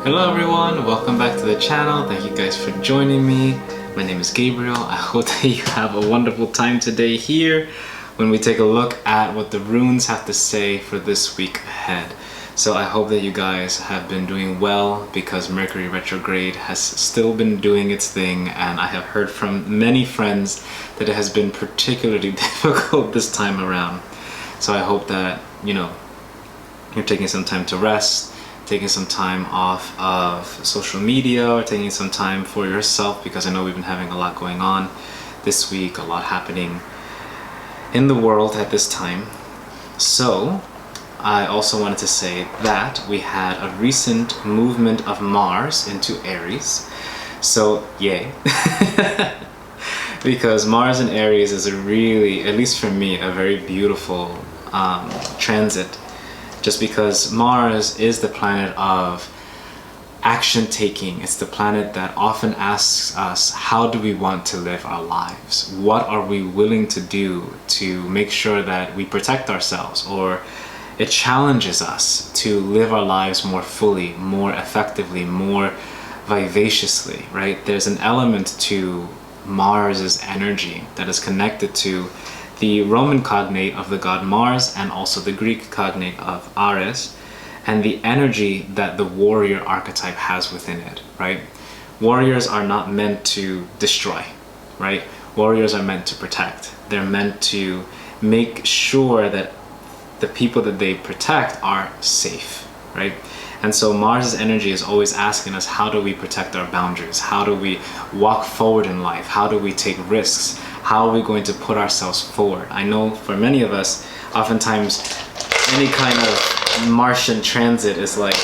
Hello everyone, welcome back to the channel. Thank you guys for joining me. My name is Gabriel. I hope that you have a wonderful time today here when we take a look at what the runes have to say for this week ahead. So I hope that you guys have been doing well because Mercury retrograde has still been doing its thing, and I have heard from many friends that it has been particularly difficult this time around. So I hope that, you're taking some time to rest, taking some time off of social media, or taking some time for yourself, because I know we've been having a lot going on this week, a lot happening in the world at this time. So I also wanted to say that we had a recent movement of Mars into Aries. So yay. Because Mars in Aries is a really, at least for me, a very beautiful transit. Just because Mars is the planet of action taking. It's the planet that often asks us, how do we want to live our lives? What are we willing to do to make sure that we protect ourselves? Or it challenges us to live our lives more fully, more effectively, more vivaciously, right? There's an element to Mars's energy that is connected to the Roman cognate of the god Mars and also the Greek cognate of Ares, and the energy that the warrior archetype has within it, right? Warriors are not meant to destroy, right? Warriors are meant to protect. They're meant to make sure that the people that they protect are safe, right? And so Mars's energy is always asking us, how do we protect our boundaries? How do we walk forward in life? How do we take risks? How are we going to put ourselves forward? I know for many of us, oftentimes any kind of Martian transit is like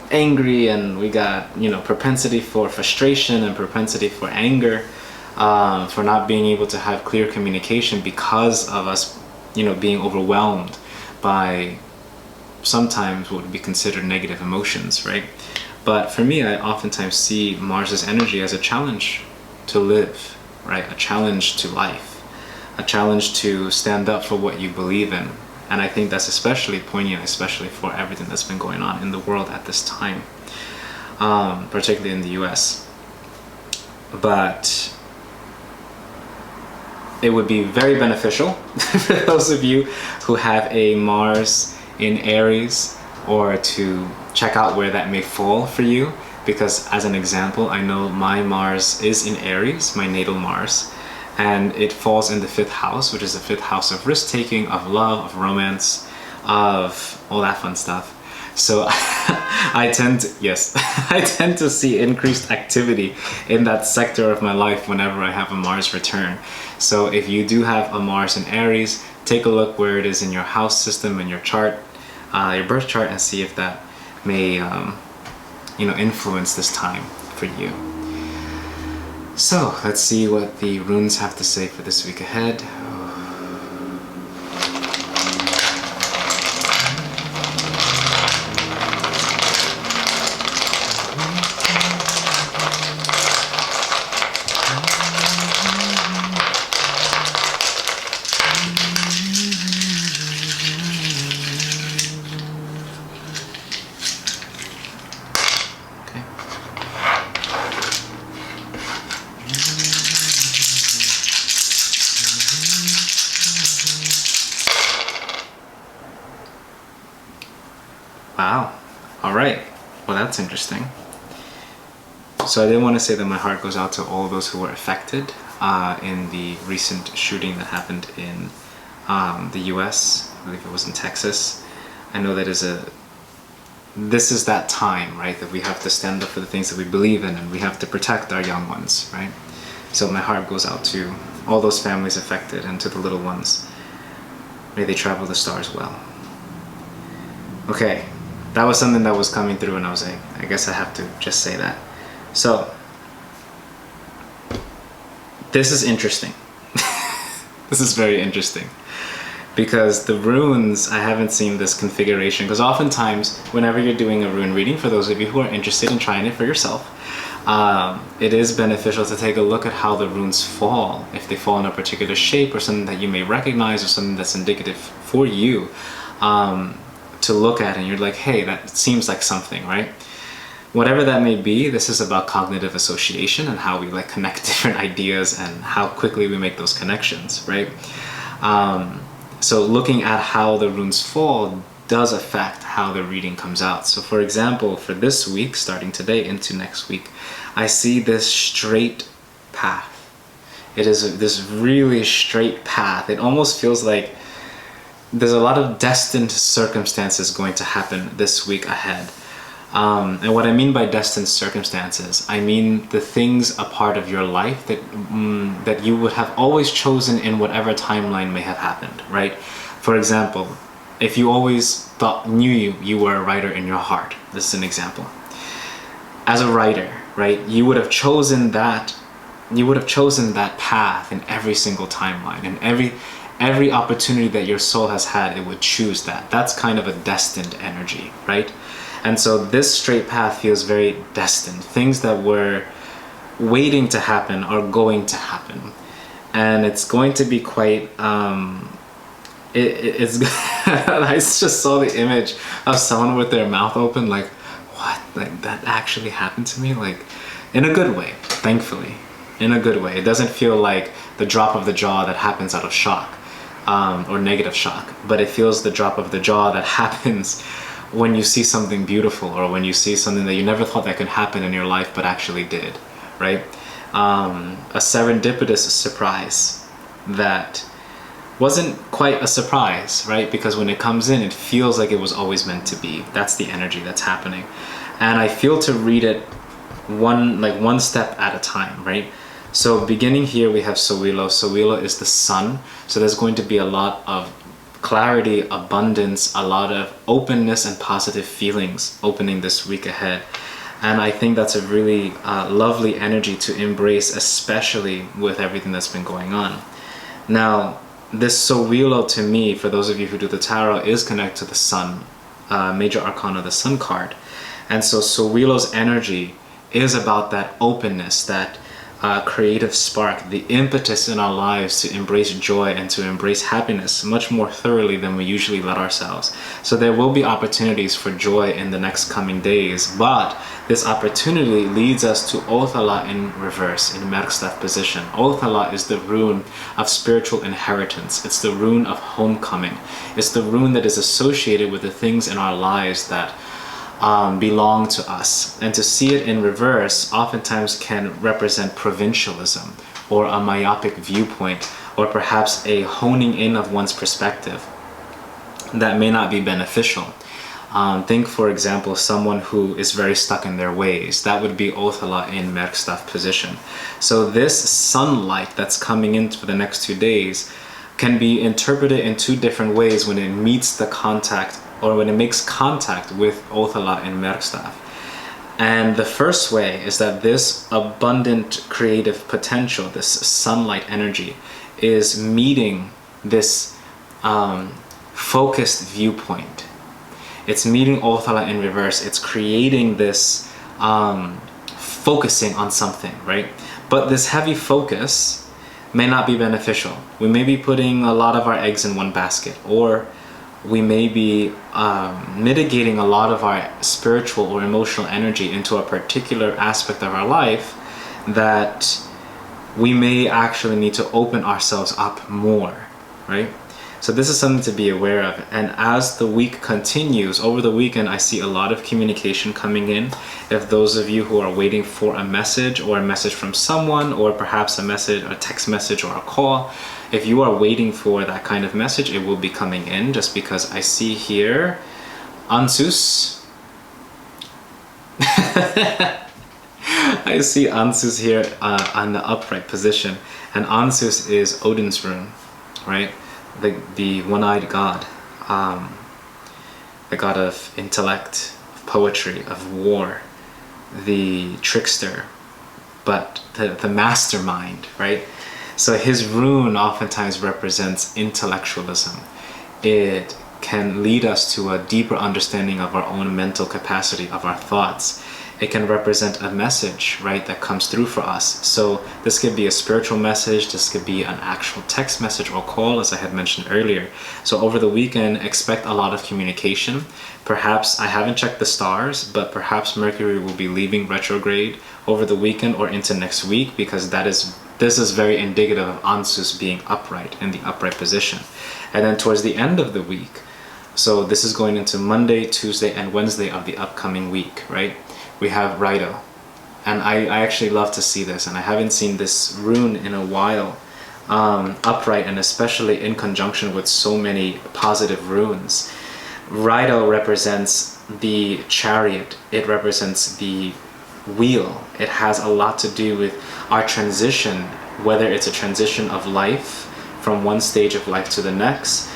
angry, and we got, propensity for frustration and propensity for anger, for not being able to have clear communication because of us, being overwhelmed by sometimes what would be considered negative emotions, right? But for me, I oftentimes see Mars's energy as a challenge to live, right? A challenge to life, a challenge to stand up for what you believe in. And I think that's especially poignant, especially for everything that's been going on in the world at this time, particularly in the US. But it would be very beneficial for those of you who have a Mars in Aries, or to check out where that may fall for you, because as an example, I know my Mars is in Aries, my natal Mars, and it falls in the 5th house, which is the 5th house of risk-taking, of love, of romance, of all that fun stuff. So I tend to see increased activity in that sector of my life whenever I have a Mars return. So if you do have a Mars in Aries, take a look where it is in your house system, in your chart, your birth chart, and see if that may influence this time for you. So let's see what the runes have to say for this week ahead. Wow. All right. Well, that's interesting. So I did want to say that my heart goes out to all those who were affected in the recent shooting that happened in the US. I believe it was in Texas. I know that this is that time, right, that we have to stand up for the things that we believe in, and we have to protect our young ones, right? So my heart goes out to all those families affected, and to the little ones. May they travel the stars well. Okay. That was something that was coming through, and I was like, I guess I have to just say that. So, this is interesting. This is very interesting. Because the runes, I haven't seen this configuration, because oftentimes, whenever you're doing a rune reading, for those of you who are interested in trying it for yourself, it is beneficial to take a look at how the runes fall. If they fall in a particular shape, or something that you may recognize, or something that's indicative for you, to look at, and you're like, hey, that seems like something, right? Whatever that may be, this is about cognitive association and how we like connect different ideas and how quickly we make those connections, right? So looking at how the runes fall does affect how the reading comes out. So for example, for this week, starting today into next week, I see this straight path. It is this really straight path. It almost feels like there's a lot of destined circumstances going to happen this week ahead. And what I mean by destined circumstances, I mean the things a part of your life that that you would have always chosen in whatever timeline may have happened, right? For example, if you always knew you were a writer in your heart, this is an example. As a writer, right, you would have chosen that path in every single timeline, and every opportunity that your soul has had, it would choose that. That's kind of a destined energy, right? And so this straight path feels very destined. Things that were waiting to happen are going to happen. And it's going to be quite, it's I just saw the image of someone with their mouth open like, what? Like, that actually happened to me? Like, in a good way, thankfully. In a good way. It doesn't feel like the drop of the jaw that happens out of shock, or negative shock, but it feels the drop of the jaw that happens when you see something beautiful, or when you see something that you never thought that could happen in your life but actually did, right? A serendipitous surprise that wasn't quite a surprise, right? Because when it comes in, it feels like it was always meant to be. That's the energy that's happening. And I feel to read it one step at a time, right? So beginning here, we have Sowilo. Sowilo is the sun. So there's going to be a lot of clarity, abundance, a lot of openness and positive feelings opening this week ahead. And I think that's a really lovely energy to embrace, especially with everything that's been going on. Now, this Sowilo, to me, for those of you who do the tarot, is connected to the sun, major arcana, the sun card. And so Sowilo's energy is about that openness, that creative spark, the impetus in our lives to embrace joy and to embrace happiness much more thoroughly than we usually let ourselves. So there will be opportunities for joy in the next coming days, but this opportunity leads us to Othala in reverse, in Merkstaff position. Othala is the rune of spiritual inheritance. It's the rune of homecoming. It's the rune that is associated with the things in our lives that belong to us. And to see it in reverse oftentimes can represent provincialism, or a myopic viewpoint, or perhaps a honing in of one's perspective that may not be beneficial. Think, for example, someone who is very stuck in their ways. That would be Othala in Merkstaff position. So this sunlight that's coming in for the next 2 days can be interpreted in two different ways when it meets the contact, or when it makes contact with Othala in Merkstaff. And the first way is that this abundant creative potential, this sunlight energy, is meeting this focused viewpoint. It's meeting Othala in reverse. It's creating this focusing on something, right? But this heavy focus may not be beneficial. We may be putting a lot of our eggs in one basket, or we may be mitigating a lot of our spiritual or emotional energy into a particular aspect of our life that we may actually need to open ourselves up more, right? So this is something to be aware of. And as the week continues, over the weekend, I see a lot of communication coming in. If those of you who are waiting for a message, or a message from someone, or perhaps a message, a text message, or a call, if you are waiting for that kind of message, it will be coming in, just because I see here Ansus. I see Ansus here on the upright position, and Ansus is Odin's rune, right? The one-eyed god, the god of intellect, of poetry, of war, the trickster, but the mastermind, right? So his rune oftentimes represents intellectualism. It can lead us to a deeper understanding of our own mental capacity, of our thoughts. it can represent a message, right, that comes through for us. So this could be a spiritual message, this could be an actual text message or call, as I had mentioned earlier. So over the weekend, expect a lot of communication. Perhaps, I haven't checked the stars, but perhaps Mercury will be leaving retrograde over the weekend or into next week, because this is very indicative of Ansus being upright, in the upright position. And then towards the end of the week, so this is going into Monday, Tuesday, and Wednesday of the upcoming week, right? We have Raido. And I actually love to see this, and I haven't seen this rune in a while, upright, and especially in conjunction with so many positive runes. Raido represents the chariot, it represents the wheel. It has a lot to do with our transition, whether it's a transition of life from one stage of life to the next.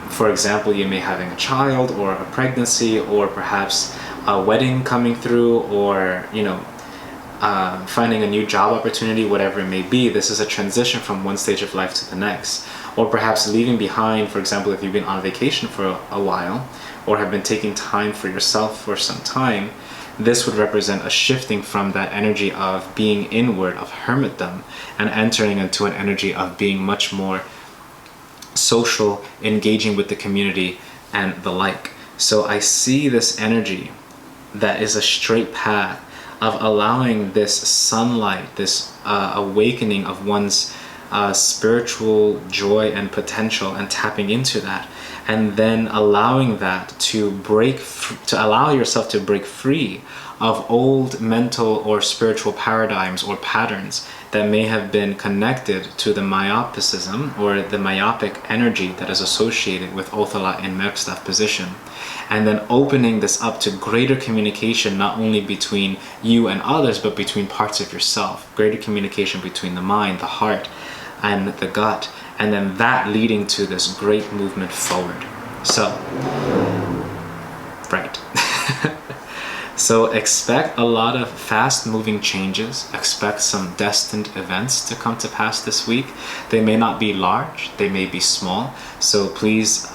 For example, you may having a child or a pregnancy, or perhaps a wedding coming through, or finding a new job opportunity, whatever it may be. This is a transition from one stage of life to the next. Or perhaps leaving behind, for example, if you've been on vacation for a while, or have been taking time for yourself for some time, this would represent a shifting from that energy of being inward, of hermitdom, and entering into an energy of being much more social, engaging with the community, and the like. So I see this energy that is a straight path of allowing this sunlight, this awakening of one's spiritual joy and potential, and tapping into that, and then allowing that to allow yourself to break free of old mental or spiritual paradigms or patterns that may have been connected to the myopicism, or the myopic energy that is associated with Othala in Merkstaff position. And then opening this up to greater communication, not only between you and others, but between parts of yourself. Greater communication between the mind, the heart, and the gut. And then that leading to this great movement forward. So, right. So expect a lot of fast-moving changes. Expect some destined events to come to pass this week. They may not be large, they may be small. So please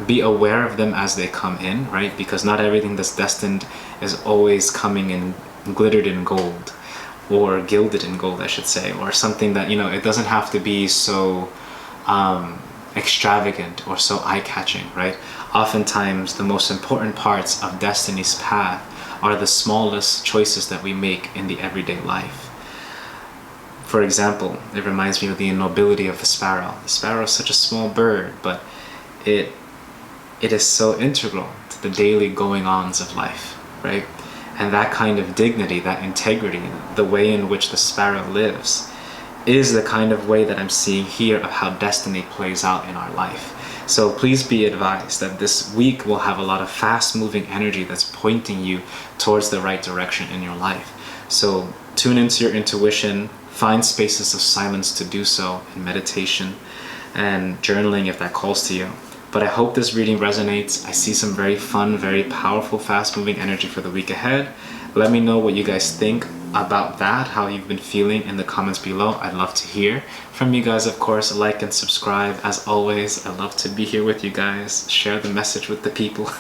be aware of them as they come in, right? Because not everything that's destined is always coming in glittered in gold, or gilded in gold, I should say, or something that, it doesn't have to be so extravagant or so eye-catching, right? Oftentimes, the most important parts of destiny's path are the smallest choices that we make in the everyday life. For example, it reminds me of the nobility of the sparrow. The sparrow is such a small bird, but it is so integral to the daily going-ons of life, right? And that kind of dignity, that integrity, the way in which the sparrow lives, is the kind of way that I'm seeing here of how destiny plays out in our life. So please be advised that this week will have a lot of fast-moving energy that's pointing you towards the right direction in your life. So tune into your intuition, find spaces of silence to do so, in meditation and journaling if that calls to you. But I hope this reading resonates. I see some very fun, very powerful, fast-moving energy for the week ahead. Let me know what you guys think about that, how you've been feeling in the comments below. I'd love to hear from you guys. Of course, like and subscribe. As always, I love to be here with you guys. Share the message with the people.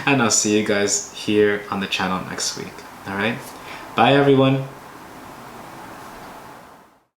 And I'll see you guys here on the channel next week. All right? Bye, everyone.